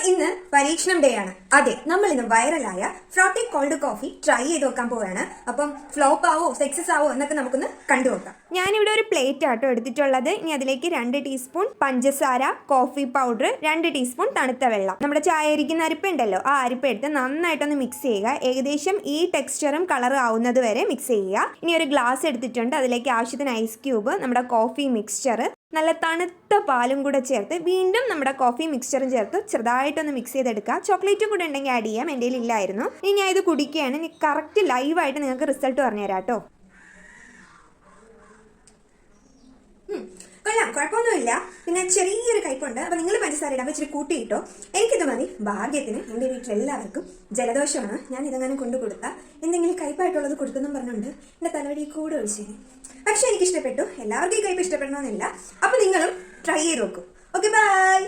ഇന്ന് പരീക്ഷണം ഡേ ആണ്. അതെ, നമ്മൾ ഇന്ന് വൈറലായ ഫ്രോട്ടി കോൾഡ് കോഫി ട്രൈ ചെയ്ത് നോക്കാൻ പോവുകയാണ്. അപ്പം ഫ്ലോപ്പ് ആവോ സക്സസ് ആവോ എന്നൊക്കെ നമുക്കൊന്ന് കണ്ടുനോക്കാം. ഞാനിവിടെ ഒരു പ്ലേറ്റ് ആട്ടോ എടുത്തിട്ടുള്ളത്. ഇനി അതിലേക്ക് 2 ടീസ്പൂൺ പഞ്ചസാര, കോഫി പൗഡർ, 2 ടീസ്പൂൺ തണുത്ത വെള്ളം. നമ്മുടെ ചായ അരിക്കുന്ന അരിപ്പുണ്ടല്ലോ, ആ അരിപ്പ എടുത്ത് നന്നായിട്ടൊന്ന് മിക്സ് ചെയ്യുക. ഏകദേശം ഈ ടെക്സ്ചറും കളറും ആവുന്നത് വരെ മിക്സ് ചെയ്യുക. ഇനി ഒരു ഗ്ലാസ് എടുത്തിട്ടുണ്ട്, അതിലേക്ക് ആവശ്യത്തിന് ഐസ് ക്യൂബ്, നമ്മുടെ കോഫി മിക്സ്ചർ, നല്ല തണുത്ത പാലും കൂടെ ചേർത്ത് വീണ്ടും നമ്മുടെ കോഫി മിക്സ്ചറും ചേർത്ത് ചെറുതായിട്ടൊന്ന് മിക്സ് ചെയ്തെടുക്കുക. ചോക്ലേറ്റും കൂടെ ഉണ്ടെങ്കിൽ ആഡ് ചെയ്യാം, എൻ്റെ കയ്യിൽ ഇല്ലായിരുന്നു. ഇനി ഞാൻ ഇത് കുടിക്കുകയാണ്. ഇനി കറക്റ്റ് ലൈവായിട്ട് നിങ്ങൾക്ക് റിസൾട്ട് പറഞ്ഞുതരാം കേട്ടോ. കൊള്ളാം, കുഴപ്പമൊന്നുമില്ല. പിന്നെ ചെറിയൊരു കയ്പുണ്ട്. അപ്പൊ നിങ്ങൾ പഞ്ചസാര ഇടാൻ ഇച്ചിരി കൂട്ടിയിട്ടോ. എനിക്കിത് മതി. ഭാഗ്യത്തിന് എൻ്റെ വീട്ടിലെല്ലാവർക്കും ജലദോഷമാണ്. ഞാൻ ഇതെങ്ങനെ കൊണ്ടു കൊടുത്താൽ എന്തെങ്കിലും കയ്പായിട്ടുള്ളത് കൊടുക്കുന്നും പറഞ്ഞുകൊണ്ട് എൻ്റെ തലവടി കൂടെ ഒഴിച്ചേനെ. പക്ഷെ എനിക്ക് ഇഷ്ടപ്പെട്ടു. എല്ലാവർക്കും ഈ കയ്പ് ഇഷ്ടപ്പെടണമെന്നില്ല. അപ്പൊ നിങ്ങളും ട്രൈ ചെയ്ത് നോക്കൂ. Okay, by.